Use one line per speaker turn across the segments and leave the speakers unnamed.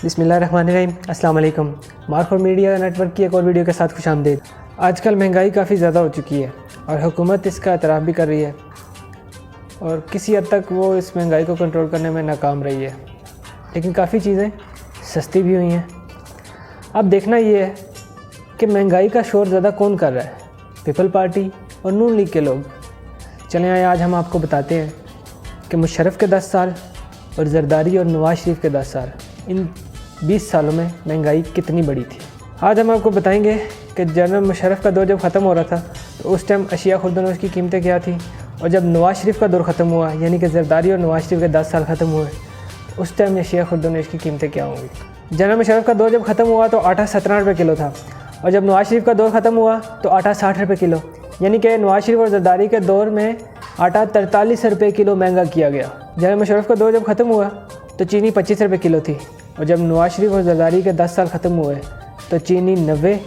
बिस्मिल्लाहिर्रहमानिर्रहीम, अस्सलाम वालेकुम। मार्को मीडिया नेटवर्क की एक और वीडियो के साथ खुशामदीद। आजकल महंगाई काफ़ी ज़्यादा हो चुकी है और हुकूमत इसका एतराफ़ भी कर रही है और किसी हद तक वो इस महंगाई को कंट्रोल करने में नाकाम रही है, लेकिन काफ़ी चीज़ें सस्ती भी हुई हैं। अब देखना ये है कि महंगाई का शोर ज़्यादा कौन कर रहा है, पीपल पार्टी और नून लीग के लोग। चलें आए आज हम आपको बताते हैं कि मुशर्रफ के 10 साल और जरदारी और नवाज शरीफ के 10 साल, इन 20 सालों में महंगाई कितनी बड़ी थी। आज हम आपको बताएंगे कि जनरल मुशर्रफ का दौर जब ख़त्म हो रहा था तो उस टाइम अशिया खुर्दनोश की कीमतें क्या थी, और जब नवाज शरीफ का दौर ख़त्म हुआ यानी कि जरदारी और नवाज शरीफ के 10 साल ख़त्म हुए तो उस टाइम अशिया खुर्दनोश की कीमतें क्या होंगी। जनरल मुशर्रफ का दौर जब ख़त्म हुआ तो आटा 17 रुपये किलो था, और जब नवाज शरीफ का दौर ख़त्म हुआ तो आटा 60 रुपये किलो, यानी कि नवाज शरीफ और जरदारी के दौर में आटा 43 रुपये किलो महंगा किया गया। जनरल मुशर्रफ का दौर जब ख़त्म हुआ तो चीनी 25 रुपये किलो थी, और जब नवाज शरीफ और जरदारी के 10 साल ख़त्म हुए तो चीनी 90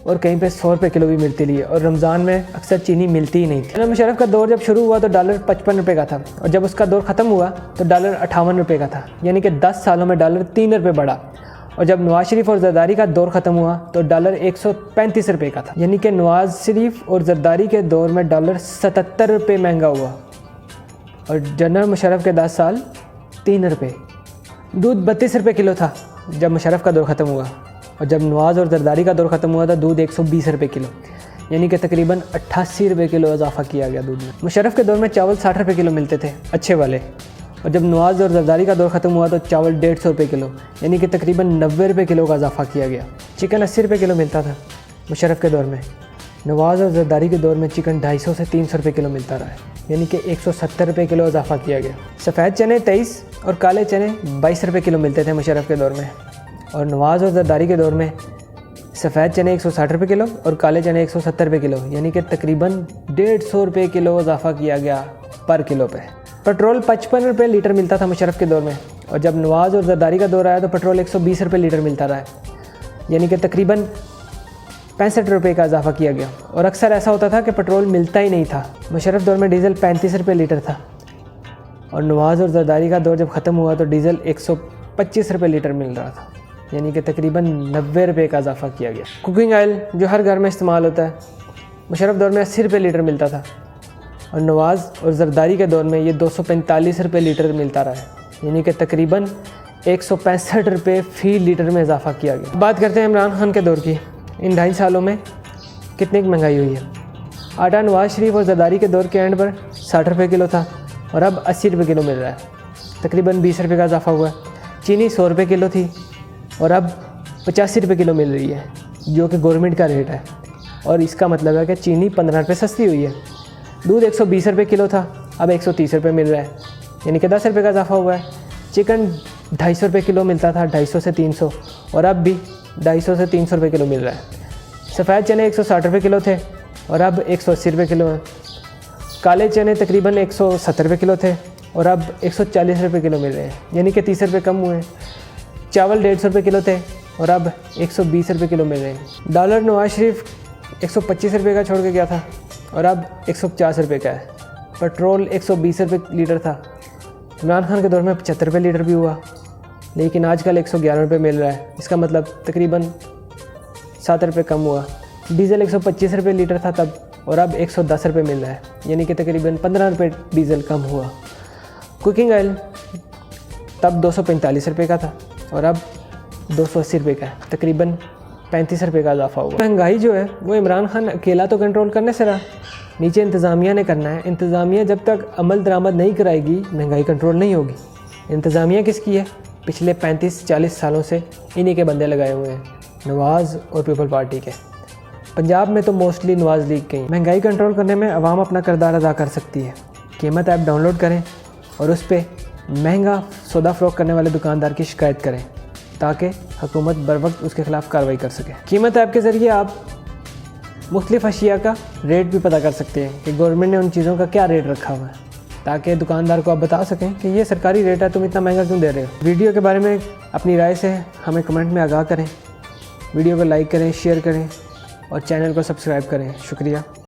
और कहीं पे 100 रुपये किलो भी मिलती रही है, और रमज़ान में अक्सर चीनी मिलती ही नहीं थी। जनरल मुशर्रफ का दौर जब शुरू हुआ तो डॉलर 55 रुपये का था, और जब उसका दौर ख़त्म हुआ तो डॉलर 58 रुपये का था, यानी कि 10 सालों में डॉलर 3 रुपये बढ़ा। और जब नवाज शरीफ और जरदारी का दौर ख़त्म हुआ तो डॉलर 135 रुपये का था, यानी कि नवाज शरीफ और जरदारी के दौर में डॉलर 77 रुपये महंगा हुआ, और जनरल मुशर्रफ के 10 साल 3 रुपये। दूध 32 रुपये किलो था जब मुशर्रफ का दौर ख़त्म हुआ, और जब नवाज और जरदारी का दौर ख़त्म हुआ तो दूध 120 रुपये किलो, यानी कि तकरीबन 88 रुपये किलो इजाफा किया गया दूध में। मुशर्रफ के दौर में चावल 60 रुपये किलो मिलते थे अच्छे वाले, और जब नवाज और जरदारी का दौर ख़त्म हुआ तो चावल 150 रुपये किलो, यानी कि तकरीबन 90 रुपये किलो का इजाफा किया गया। चिकन 80 रुपये किलो मिलता था मुशर्रफ के दौर में, नवाज और जरदारी के दौर में चिकन 250 से 300 रुपये किलो मिलता रहा है, यानी कि 170 रुपये किलो इजाफा किया गया। सफ़ेद चने 23 और काले चने 22 रुपये किलो मिलते थे मुशर्रफ के दौर में, और नवाज और जरदारी के दौर में सफ़ेद चने 160 रुपये किलो और काले चने 170 रुपये किलो, यानी कि तकरीबन 150 रुपये किलो इजाफा किया गया पर किलो पे। पेट्रोल 55 रुपये लीटर मिलता था मुशर्रफ के दौर में, और जब नवाज और जरदारी का दौर आया तो पेट्रोल 120 रुपये लीटर मिलता रहा है, यानी कि तकरीबन 65 रुपये का इजाफा किया गया। और अक्सर ऐसा होता था कि पेट्रोल मिलता ही नहीं था। मुशर्रफ दौर में डीज़ल 35 रुपये लीटर था, और नवाज और जरदारी का दौर जब ख़त्म हुआ तो डीज़ल 125 रुपये लीटर मिल रहा था, यानी कि तकरीबन 90 रुपये का इजाफा किया गया। कुकिंग ऑयल जो हर घर में इस्तेमाल होता है, मुशर्रफ दौर में 80 रुपये लीटर मिलता था, और नवाज और जरदारी के दौर में ये 245 रुपये लीटर मिलता रहा है, यानी कि तकरीबन 165 रुपये फ़ी लीटर में इजाफा किया गया। बात करते हैं इमरान खान के दौर की। इन 2.5 सालों में कितनी महंगाई हुई है। आटा नवाज शरीफ और जरदारी के दौर के एंड पर 60 रुपये किलो था, और अब 80 रुपये किलो मिल रहा है, तकरीबन 20 रुपये का इजाफा हुआ है। चीनी 100 रुपये किलो थी और अब 85 रुपये किलो मिल रही है, जो कि गवर्नमेंट का रेट है, और इसका मतलब है कि चीनी 15 रुपये सस्ती हुई है। दूध 120 रुपये किलो था, अब 130 रुपये मिल रहा है, यानी कि 10 रुपये का इजाफा हुआ है। चिकन 250 रुपये किलो मिलता था, 250 से 300, और अब भी 250 से 300 रुपये किलो मिल रहा है। सफ़ेद चने 160 रुपये किलो थे और अब 180 रुपये किलो हैं। काले चने तकरीबन 170 रुपये किलो थे और अब 140 रुपये किलो मिल रहे हैं, यानी कि 30 रुपये कम हुए हैं। चावल 150 रुपये किलो थे और अब 120 रुपये किलो मिल रहे हैं। डॉलर नवाज शरीफ 125 रुपये का छोड़ के गया था और अब 150 रुपये का है। पेट्रोल 120 रुपये लीटर था, इमरान खान के दौर में 75 रुपये लीटर भी हुआ, लेकिन आजकल 111 रुपये मिल रहा है। इसका मतलब तकरीबन 7 रुपये कम हुआ। डीज़ल 125 रुपये लीटर था तब, और अब 110 रुपये मिल रहा है, यानी कि तकरीबन 15 रुपये डीज़ल कम हुआ। कुकिंग ऑयल तब 245 रुपये का था और अब 280 रुपये का है, तकरीबन 35 रुपये का इजाफा हुआ। महंगाई जो है वो इमरान खान अकेला तो कंट्रोल करने से रहा, नीचे इंतज़ामिया ने करना है। इंतज़ामिया जब तक अमल दरामद नहीं कराएगी महंगाई कंट्रोल नहीं होगी। इंतज़ामिया किसकी है? पिछले 35-40 सालों से इन्हीं के बंदे लगाए हुए हैं, नवाज और पीपल पार्टी के। पंजाब में तो मोस्टली नवाज लीग के। महंगाई कंट्रोल करने में आवाम अपना किरदार अदा कर सकती है। कीमत ऐप डाउनलोड करें और उस पर महंगा सौदा फ़रोख्त करने वाले दुकानदार की शिकायत करें, ताकि हुकूमत बर वक्त उसके ख़िलाफ़ कार्रवाई कर सके। कीमत ऐप के ज़रिए आप मुख्तलिफ़ अशिया का रेट भी पता कर सकते हैं कि गवर्नमेंट ने उन चीज़ों का क्या रेट रखा हुआ है, ताकि दुकानदार को आप बता सकें कि ये सरकारी रेट है, तुम इतना महंगा क्यों दे रहे हो। वीडियो के बारे में अपनी राय से हमें कमेंट में आगाह करें। वीडियो को लाइक करें, शेयर करें और चैनल को सब्सक्राइब करें। शुक्रिया।